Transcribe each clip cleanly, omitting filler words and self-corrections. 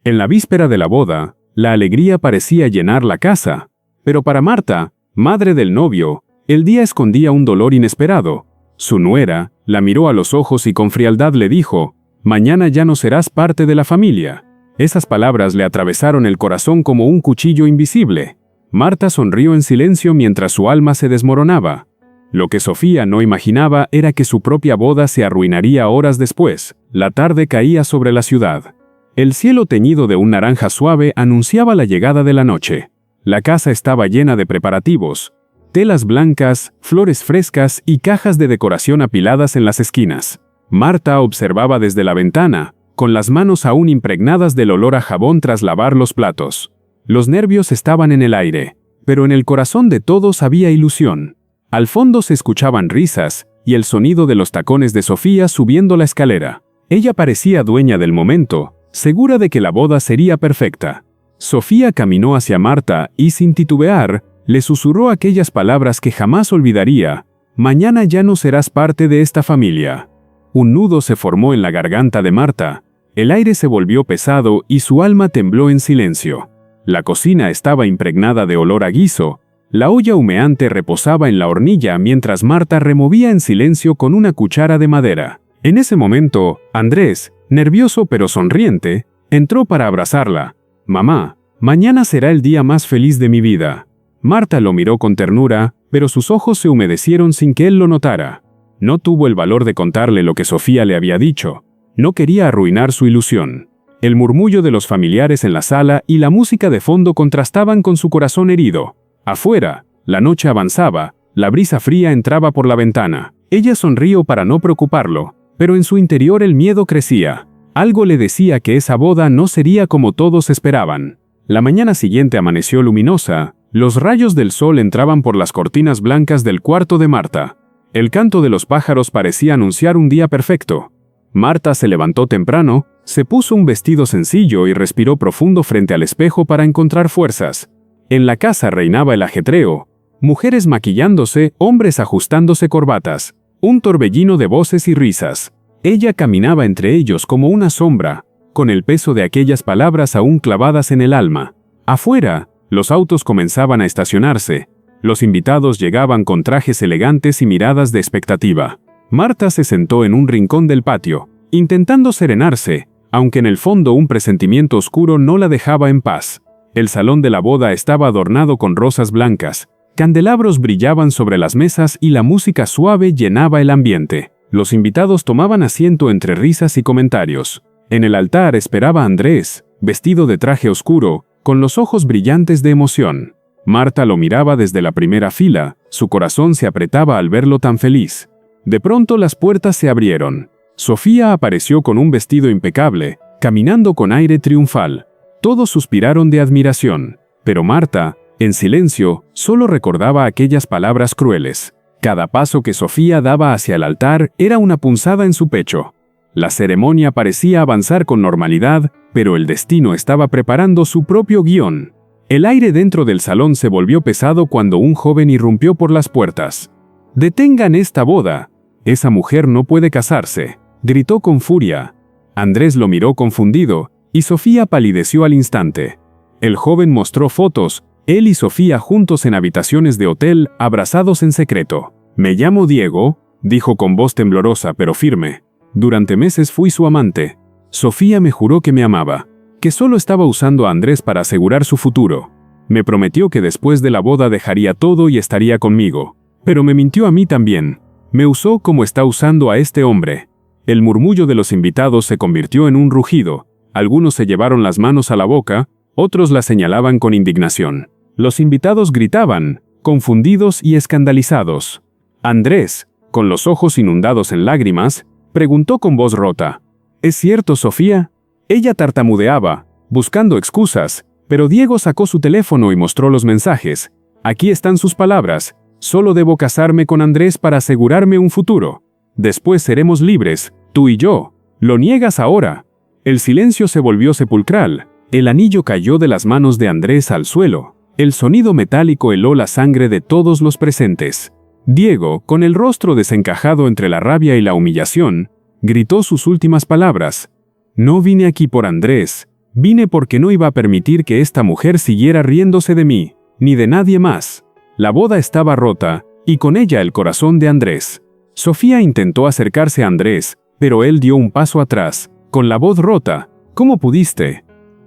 En la víspera de la boda, la alegría parecía llenar la casa. Pero para Marta, madre del novio, el día escondía un dolor inesperado. Su nuera la miró a los ojos y con frialdad le dijo: «Mañana ya no serás parte de la familia». Esas palabras le atravesaron el corazón como un cuchillo invisible. Marta sonrió en silencio mientras su alma se desmoronaba. Lo que Sofía no imaginaba era que su propia boda se arruinaría horas después. La tarde caía sobre la ciudad. El cielo teñido de un naranja suave anunciaba la llegada de la noche. La casa estaba llena de preparativos: telas blancas, flores frescas y cajas de decoración apiladas en las esquinas. Marta observaba desde la ventana, con las manos aún impregnadas del olor a jabón tras lavar los platos. Los nervios estaban en el aire, pero en el corazón de todos había ilusión. Al fondo se escuchaban risas y el sonido de los tacones de Sofía subiendo la escalera. Ella parecía dueña del momento, segura de que la boda sería perfecta. Sofía caminó hacia Marta y, sin titubear, le susurró aquellas palabras que jamás olvidaría: «Mañana ya no serás parte de esta familia». Un nudo se formó en la garganta de Marta. El aire se volvió pesado y su alma tembló en silencio. La cocina estaba impregnada de olor a guiso. La olla humeante reposaba en la hornilla mientras Marta removía en silencio con una cuchara de madera. En ese momento, Andrés, nervioso pero sonriente, entró para abrazarla. «Mamá, mañana será el día más feliz de mi vida». Marta lo miró con ternura, pero sus ojos se humedecieron sin que él lo notara. No tuvo el valor de contarle lo que Sofía le había dicho. No quería arruinar su ilusión. El murmullo de los familiares en la sala y la música de fondo contrastaban con su corazón herido. Afuera, la noche avanzaba, la brisa fría entraba por la ventana. Ella sonrió para no preocuparlo, pero en su interior el miedo crecía. Algo le decía que esa boda no sería como todos esperaban. La mañana siguiente amaneció luminosa. Los rayos del sol entraban por las cortinas blancas del cuarto de Marta. El canto de los pájaros parecía anunciar un día perfecto. Marta se levantó temprano, se puso un vestido sencillo y respiró profundo frente al espejo para encontrar fuerzas. En la casa reinaba el ajetreo. Mujeres maquillándose, hombres ajustándose corbatas. Un torbellino de voces y risas. Ella caminaba entre ellos como una sombra, con el peso de aquellas palabras aún clavadas en el alma. Afuera, los autos comenzaban a estacionarse. Los invitados llegaban con trajes elegantes y miradas de expectativa. Marta se sentó en un rincón del patio, intentando serenarse, aunque en el fondo un presentimiento oscuro no la dejaba en paz. El salón de la boda estaba adornado con rosas blancas, candelabros brillaban sobre las mesas y la música suave llenaba el ambiente. Los invitados tomaban asiento entre risas y comentarios. En el altar esperaba Andrés, vestido de traje oscuro, con los ojos brillantes de emoción. Marta lo miraba desde la primera fila, su corazón se apretaba al verlo tan feliz. De pronto las puertas se abrieron. Sofía apareció con un vestido impecable, caminando con aire triunfal. Todos suspiraron de admiración, pero Marta, en silencio, solo recordaba aquellas palabras crueles. Cada paso que Sofía daba hacia el altar era una punzada en su pecho. La ceremonia parecía avanzar con normalidad, pero el destino estaba preparando su propio guión. El aire dentro del salón se volvió pesado cuando un joven irrumpió por las puertas. «¡Detengan esta boda! Esa mujer no puede casarse», gritó con furia. Andrés lo miró confundido, y Sofía palideció al instante. El joven mostró fotos, él y Sofía juntos en habitaciones de hotel, abrazados en secreto. «Me llamo Diego», dijo con voz temblorosa pero firme. «Durante meses fui su amante. Sofía me juró que me amaba, que solo estaba usando a Andrés para asegurar su futuro. Me prometió que después de la boda dejaría todo y estaría conmigo. Pero me mintió a mí también. Me usó como está usando a este hombre». El murmullo de los invitados se convirtió en un rugido. Algunos se llevaron las manos a la boca, otros la señalaban con indignación. Los invitados gritaban, confundidos y escandalizados. Andrés, con los ojos inundados en lágrimas, preguntó con voz rota: «¿Es cierto, Sofía?». Ella tartamudeaba, buscando excusas, pero Diego sacó su teléfono y mostró los mensajes. «Aquí están sus palabras. Solo debo casarme con Andrés para asegurarme un futuro. Después seremos libres, tú y yo. ¿Lo niegas ahora?». El silencio se volvió sepulcral. El anillo cayó de las manos de Andrés al suelo. El sonido metálico heló la sangre de todos los presentes. Diego, con el rostro desencajado entre la rabia y la humillación, gritó sus últimas palabras. «No vine aquí por Andrés, Vine porque no iba a permitir que esta mujer siguiera riéndose de mí, ni de nadie más. La boda estaba rota, y con ella el corazón de Andrés. Sofía intentó acercarse a Andrés, pero él dio un paso atrás, con la voz rota. ¿Cómo pudiste?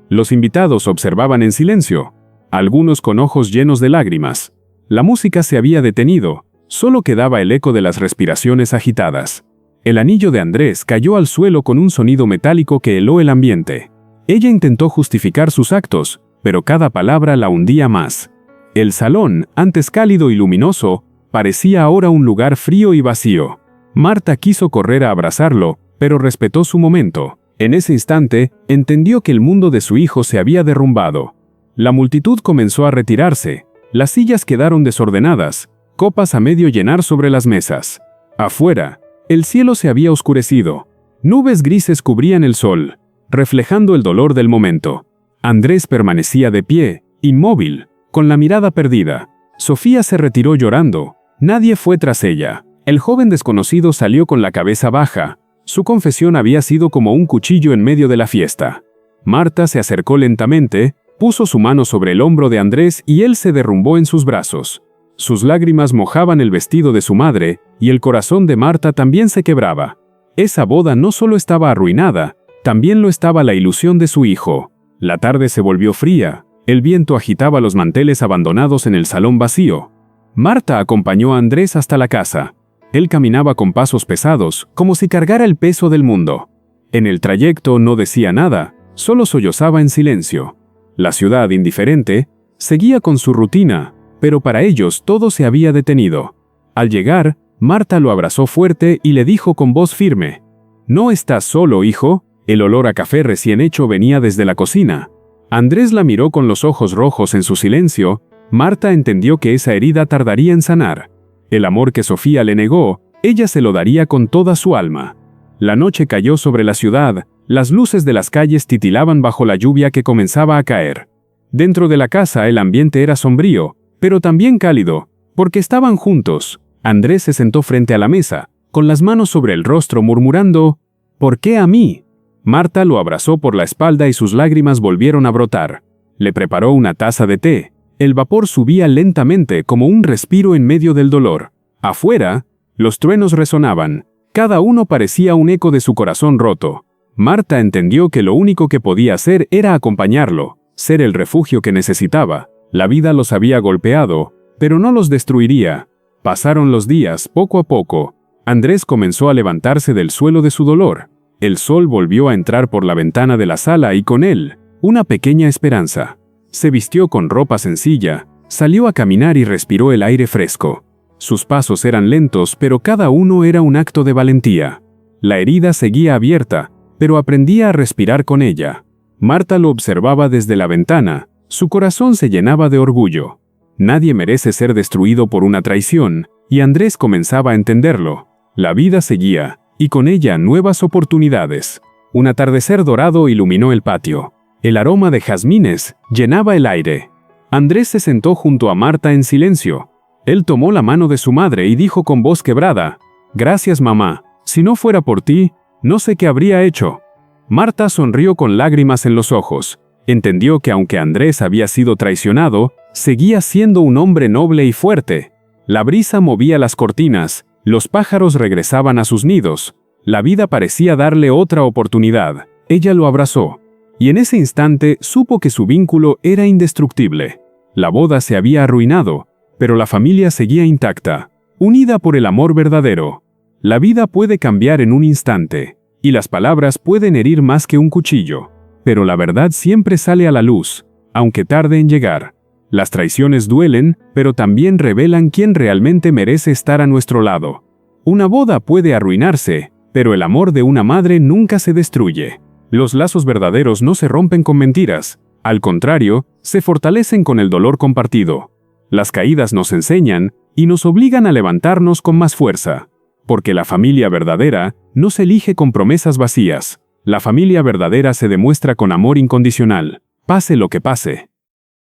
Los invitados observaban en silencio, algunos con ojos llenos de lágrimas. La música se había detenido, solo quedaba el eco de las respiraciones agitadas. El anillo de Andrés cayó al suelo con un sonido metálico que heló el ambiente. Ella intentó justificar sus actos, pero cada palabra la hundía más. El salón, antes cálido y luminoso, parecía ahora un lugar frío y vacío. Marta quiso correr a abrazarlo, pero respetó su momento. En ese instante, entendió que el mundo de su hijo se había derrumbado. La multitud comenzó a retirarse. Las sillas quedaron desordenadas, copas a medio llenar sobre las mesas. Afuera, el cielo se había oscurecido. Nubes grises cubrían el sol, reflejando el dolor del momento. Andrés permanecía de pie, inmóvil, con la mirada perdida. Sofía se retiró llorando. Nadie fue tras ella. El joven desconocido salió con la cabeza baja. Su confesión había sido como un cuchillo en medio de la fiesta. Marta se acercó lentamente, puso su mano sobre el hombro de Andrés y él se derrumbó en sus brazos. Sus lágrimas mojaban el vestido de su madre, y el corazón de Marta también se quebraba. Esa boda no solo estaba arruinada, también lo estaba la ilusión de su hijo. La tarde se volvió fría, el viento agitaba los manteles abandonados en el salón vacío. Marta acompañó a Andrés hasta la casa. Él caminaba con pasos pesados, como si cargara el peso del mundo. En el trayecto no decía nada, solo sollozaba en silencio. La ciudad, indiferente, seguía con su rutina, pero para ellos todo se había detenido. Al llegar, Marta lo abrazó fuerte y le dijo con voz firme: «¿No estás solo, hijo?». El olor a café recién hecho venía desde la cocina. Andrés la miró con los ojos rojos en su silencio. Marta entendió que esa herida tardaría en sanar. El amor que Sofía le negó, ella se lo daría con toda su alma. La noche cayó sobre la ciudad, las luces de las calles titilaban bajo la lluvia que comenzaba a caer. Dentro de la casa el ambiente era sombrío, pero también cálido, porque estaban juntos. Andrés se sentó frente a la mesa, con las manos sobre el rostro murmurando: «¿Por qué a mí?». Marta lo abrazó por la espalda y sus lágrimas volvieron a brotar. Le preparó una taza de té. El vapor subía lentamente como un respiro en medio del dolor. Afuera, los truenos resonaban. Cada uno parecía un eco de su corazón roto. Marta entendió que lo único que podía hacer era acompañarlo, ser el refugio que necesitaba. La vida los había golpeado, pero no los destruiría. Pasaron los días, poco a poco. Andrés comenzó a levantarse del suelo de su dolor. El sol volvió a entrar por la ventana de la sala y con él, una pequeña esperanza. Se vistió con ropa sencilla, salió a caminar y respiró el aire fresco. Sus pasos eran lentos, pero cada uno era un acto de valentía. La herida seguía abierta, pero aprendía a respirar con ella. Marta lo observaba desde la ventana. Su corazón se llenaba de orgullo. Nadie merece ser destruido por una traición, y Andrés comenzaba a entenderlo. La vida seguía, y con ella nuevas oportunidades. Un atardecer dorado iluminó el patio. El aroma de jazmines llenaba el aire. Andrés se sentó junto a Marta en silencio. Él tomó la mano de su madre y dijo con voz quebrada: «Gracias, mamá. Si no fuera por ti, no sé qué habría hecho». Marta sonrió con lágrimas en los ojos. Entendió que aunque Andrés había sido traicionado, seguía siendo un hombre noble y fuerte. La brisa movía las cortinas, los pájaros regresaban a sus nidos. La vida parecía darle otra oportunidad. Ella lo abrazó. Y en ese instante supo que su vínculo era indestructible. La boda se había arruinado, pero la familia seguía intacta, unida por el amor verdadero. La vida puede cambiar en un instante, y las palabras pueden herir más que un cuchillo. Pero la verdad siempre sale a la luz, aunque tarde en llegar. Las traiciones duelen, pero también revelan quién realmente merece estar a nuestro lado. Una boda puede arruinarse, pero el amor de una madre nunca se destruye. Los lazos verdaderos no se rompen con mentiras, al contrario, se fortalecen con el dolor compartido. Las caídas nos enseñan y nos obligan a levantarnos con más fuerza. Porque la familia verdadera no se elige con promesas vacías. La familia verdadera se demuestra con amor incondicional, pase lo que pase.